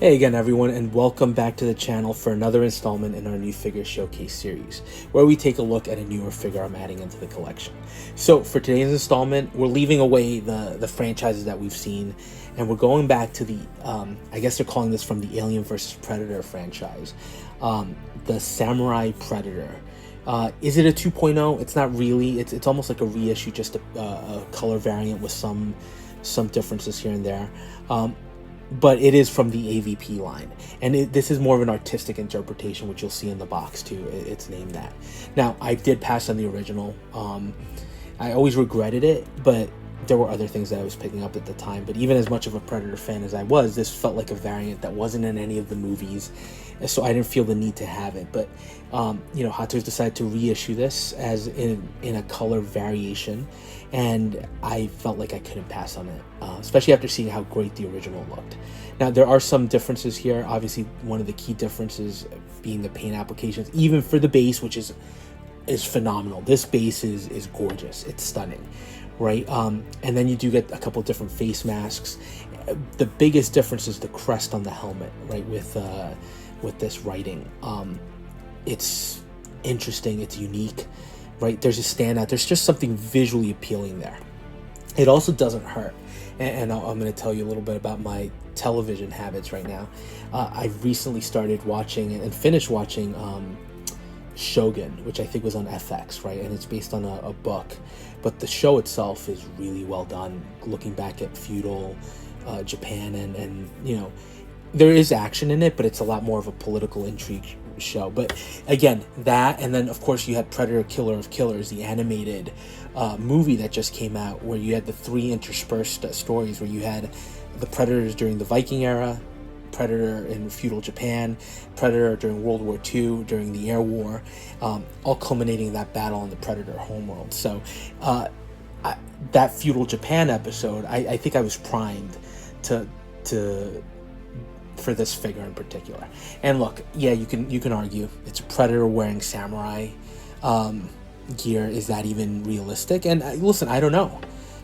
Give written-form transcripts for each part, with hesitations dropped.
Hey again everyone, and welcome back to the channel for another installment in our new figure showcase series, where we take a look at a newer figure I'm adding into the collection. So for today's installment, we're leaving away the franchises that we've seen, and we're going back to the, I guess they're calling this from the Alien vs. Predator franchise, the Samurai Predator. Is it a 2.0? It's not really. It's almost like a reissue, just a color variant with some differences here and there. But it is from the AVP line, and this is more of an artistic interpretation, which you'll see in the box too. It's named that. Now, I did pass on the original. I always regretted it, but there were other things that I was picking up at the time. But even as much of a Predator fan as I was, this felt like a variant that wasn't in any of the movies, so I didn't feel the need to have it. But Hot Toys decided to reissue this as in a color variation, and I felt like I couldn't pass on it, especially after seeing how great the original looked. Now, there are some differences here. Obviously, one of the key differences being the paint applications, even for the base, which is phenomenal. This base is gorgeous. It's stunning, right? And then you do get a couple different face masks. The biggest difference is the crest on the helmet, right? With this writing, it's interesting. It's unique. Right, there's a standout. There's just something visually appealing there. It also doesn't hurt, and I'm going to tell you a little bit about my television habits right now. I've recently started watching and finished watching Shogun, which I think was on FX, right? And it's based on a book, but the show itself is really well done. Looking back at feudal Japan, and there is action in it, but it's a lot more of a political intrigue show. But again, that, and then of course you had Predator Killer of Killers, the animated movie that just came out, where you had the three interspersed stories, where you had the Predators during the Viking era, Predator in feudal Japan, Predator during World War II, during the Air War, all culminating in that battle in the Predator homeworld. So that feudal Japan episode, I think I was primed to for this figure in particular. And look, yeah, you can argue it's a Predator wearing samurai gear. Is that even realistic? And listen, I don't know,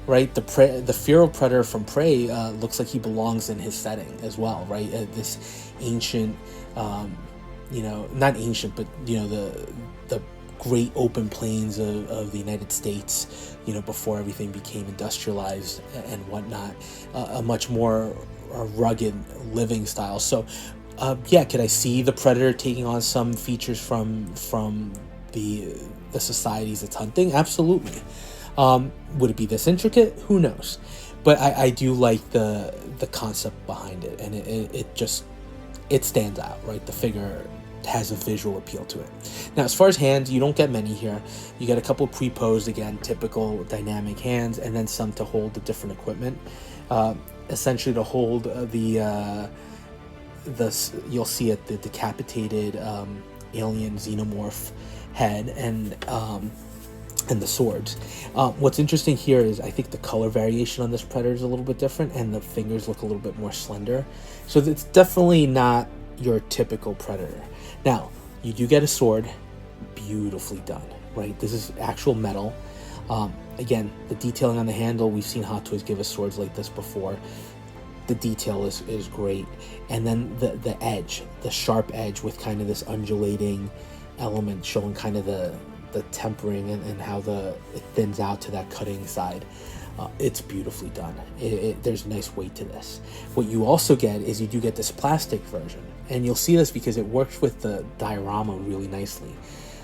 right? The feral Predator from Prey looks like he belongs in his setting as well, right? This ancient, not ancient, but the great open plains of the United States, before everything became industrialized and whatnot, a much more rugged living style. So could I see the Predator taking on some features from the societies it's hunting? Absolutely. Would it be this intricate? Who knows? But I do like the concept behind it, and it stands out, right? The figure has a visual appeal to it. Now, as far as hands, you don't get many here. You get a couple pre-posed, again, typical dynamic hands, and then some to hold the different equipment. Essentially to hold you'll see it, the decapitated alien xenomorph head and the swords. What's interesting here is I think the color variation on this Predator is a little bit different, and the fingers look a little bit more slender. So it's definitely not your typical Predator. Now, you do get a sword, beautifully done, right? This is actual metal. Again, the detailing on the handle, we've seen Hot Toys give us swords like this before. The detail is great. And then the edge, the sharp edge with kind of this undulating element showing kind of the tempering and how it thins out to that cutting side. It's beautifully done. There's nice weight to this. What you also get is you do get this plastic version. And you'll see this because it works with the diorama really nicely.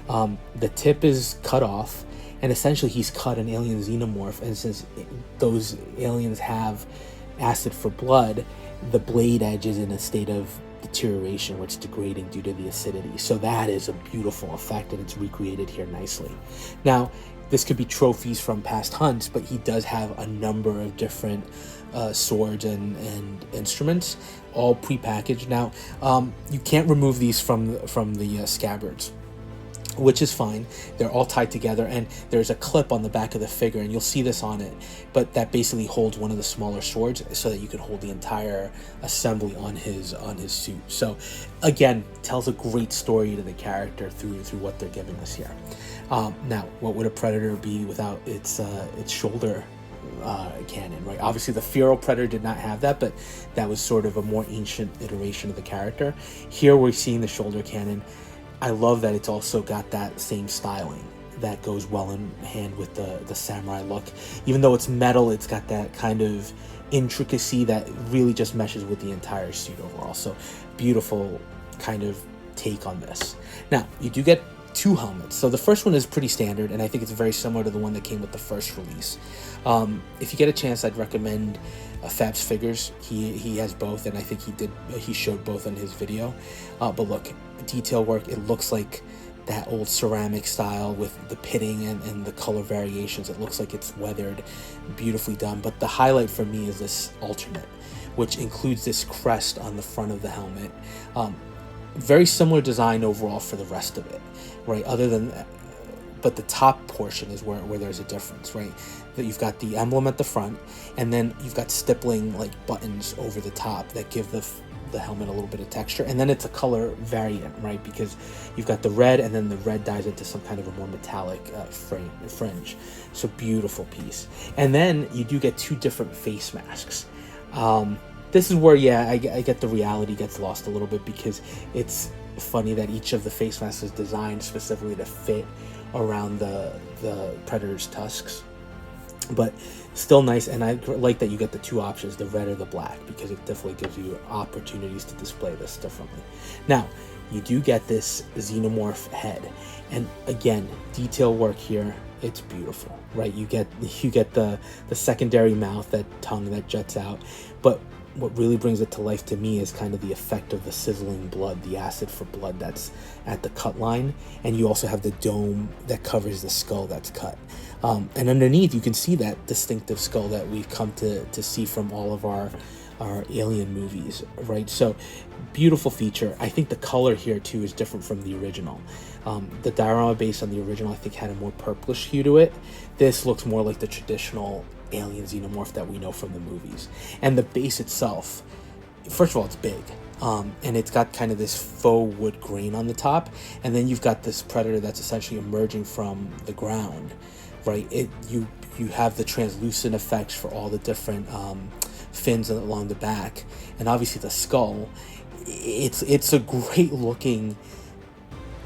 The tip is cut off, and essentially he's cut an alien xenomorph, and since those aliens have acid for blood, the blade edge is in a state of deterioration, which is degrading due to the acidity. So that is a beautiful effect, and it's recreated here nicely. Now, this could be trophies from past hunts, but he does have a number of different swords and instruments, all pre-packaged. Now, you can't remove these from the scabbards, which is fine. They're all tied together, and there's a clip on the back of the figure, and you'll see this on it, but that basically holds one of the smaller swords so that you can hold the entire assembly on his suit. So again, tells a great story to the character through what they're giving us here. Now, what would a Predator be without its shoulder cannon, right? Obviously, the Feral Predator did not have that, but that was sort of a more ancient iteration of the character. Here, we're seeing the shoulder cannon. I love that it's also got that same styling that goes well in hand with the samurai look. Even though it's metal, it's got that kind of intricacy that really just meshes with the entire suit overall. So beautiful kind of take on this. Now, you do get two helmets. So the first one is pretty standard, and I think it's very similar to the one that came with the first release. If you get a chance, I'd recommend Fab's Figures. He has both, and I think he showed both in his video. But look, detail work, it looks like that old ceramic style with the pitting and the color variations. It looks like it's weathered, beautifully done. But the highlight for me is this alternate, which includes this crest on the front of the helmet. Very similar design overall for the rest of it, right? But the top portion is where there's a difference, right? That you've got the emblem at the front, and then you've got stippling like buttons over the top that give the helmet a little bit of texture, and then it's a color variant, right? Because you've got the red, and then the red dyes into some kind of a more metallic fringe. So beautiful piece. And then you do get two different face masks. This is where, yeah, I get the reality gets lost a little bit, because it's funny that each of the face masks is designed specifically to fit around the Predator's tusks. But still nice, and I like that you get the two options, the red or the black, because it definitely gives you opportunities to display this differently. Now, you do get this xenomorph head, and again, detail work here, it's beautiful, right? You get the secondary mouth, that tongue that juts out, but what really brings it to life to me is kind of the effect of the sizzling blood, the acid for blood that's at the cut line, and you also have the dome that covers the skull that's cut. And underneath, you can see that distinctive skull that we've come to see from all of our Alien movies, right? So beautiful feature. I think the color here too is different from the original. The diorama base on the original, I think, had a more purplish hue to it. This looks more like the traditional alien xenomorph that we know from the movies. And the base itself, first of all, it's big, and it's got kind of this faux wood grain on the top, and then you've got this predator that's essentially emerging from the ground, right? You have the translucent effects for all the different fins along the back, and obviously the skull. It's a great looking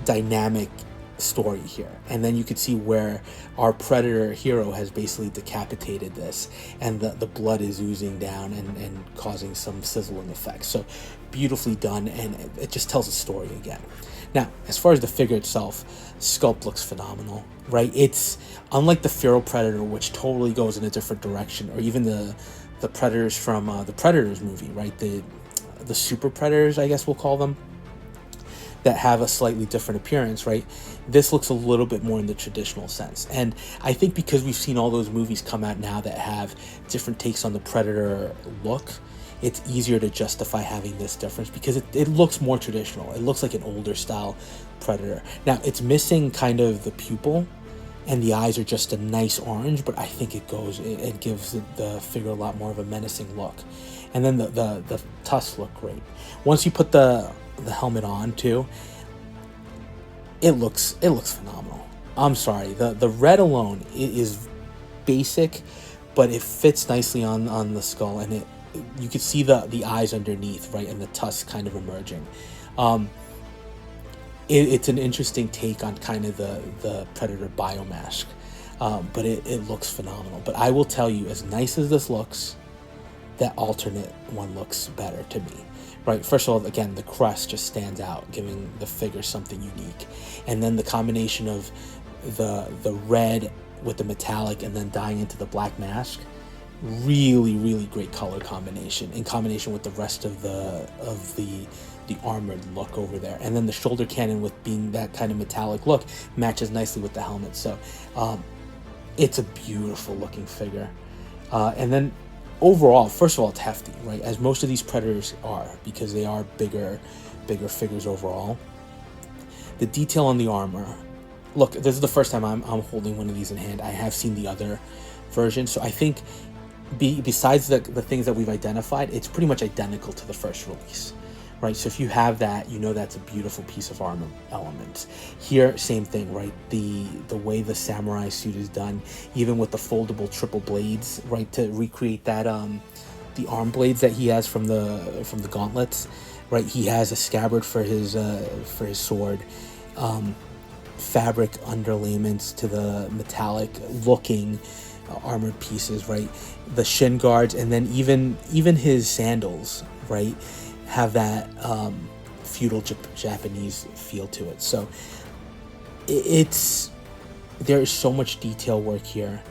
dynamic story here. And then you could see where our predator hero has basically decapitated this, and the blood is oozing down and causing some sizzling effects. So beautifully done, and it just tells a story again. Now, as far as the figure itself, sculpt looks phenomenal, right? It's unlike the Feral Predator, which totally goes in a different direction, or even the predators from the Predators movie, right? The super predators, I guess we'll call them, that have a slightly different appearance, right? This looks a little bit more in the traditional sense. And I think because we've seen all those movies come out now that have different takes on the Predator look, it's easier to justify having this difference, because it looks more traditional. It looks like an older style Predator. Now, it's missing kind of the pupil, and the eyes are just a nice orange, but I think it gives the figure a lot more of a menacing look. And then the tusks look great. Once you put the helmet on too, it looks phenomenal. I'm sorry, the red alone is basic, but it fits nicely on the skull, and you can see the eyes underneath, right, and the tusks kind of emerging. It's an interesting take on kind of the Predator biomask, but it looks phenomenal. But I will tell you, as nice as this looks, that alternate one looks better to me. Right, first of all, again, the crest just stands out, giving the figure something unique. And then the combination of the red with the metallic and then dyeing into the black mask, really, really great color combination, in combination with the rest of the armored look over there. And then the shoulder cannon, with being that kind of metallic look, matches nicely with the helmet. So it's a beautiful looking figure. And then overall, first of all, it's hefty, right? As most of these Predators are, because they are bigger figures overall. The detail on the armor. Look, this is the first time I'm holding one of these in hand. I have seen the other version, so I think besides the things that we've identified, it's pretty much identical to the first release, right? So if you have that, you know that's a beautiful piece of armor element. Here, same thing, right? The way the samurai suit is done, even with the foldable triple blades, right, to recreate that the arm blades that he has from the gauntlets, right? He has a scabbard for his sword, fabric underlayments to the metallic looking armored pieces, right? The shin guards, and then even his sandals, right, have that feudal Japanese feel to it. So it's there is so much detail work here.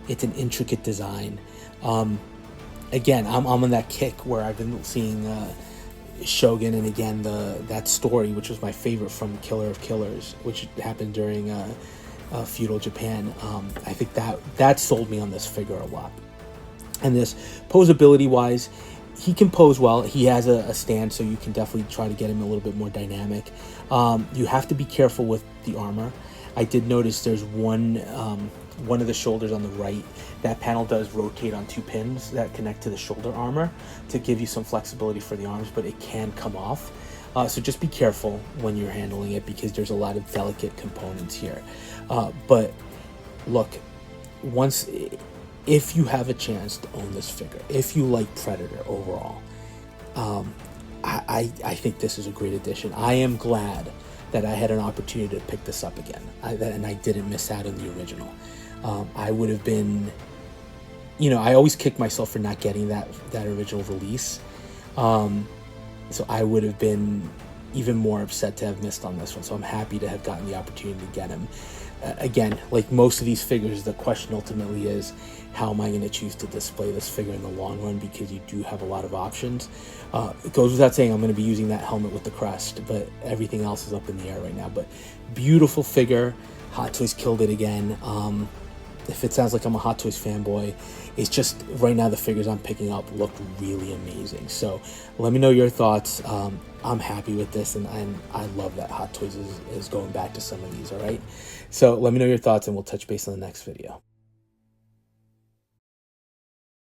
It's an intricate design. Again, I'm on that kick where I've been seeing Shogun, and again that story, which was my favorite from Killer of Killers, which happened during feudal Japan. I think that sold me on this figure a lot. And this posability wise, he can pose well. He has a stand, so you can definitely try to get him a little bit more dynamic. You have to be careful with the armor. I did notice there's one of the shoulders on the right. That panel does rotate on two pins that connect to the shoulder armor to give you some flexibility for the arms, but it can come off. So just be careful when you're handling it, because there's a lot of delicate components here. But look, if you have a chance to own this figure, if you like Predator overall, I think this is a great addition. I am glad that I had an opportunity to pick this up again, and I didn't miss out on the original. I would have been, I always kick myself for not getting that original release. So I would have been even more upset to have missed on this one. So I'm happy to have gotten the opportunity to get him. Again, like most of these figures, the question ultimately is, how am I going to choose to display this figure in the long run? Because you do have a lot of options. It goes without saying I'm going to be using that helmet with the crest, but everything else is up in the air right now. But beautiful figure. Hot Toys killed it again. If it sounds like I'm a Hot Toys fanboy, it's just right now the figures I'm picking up look really amazing. So let me know your thoughts. I'm happy with this, and I love that Hot Toys is going back to some of these, all right? So let me know your thoughts, and we'll touch base on the next video.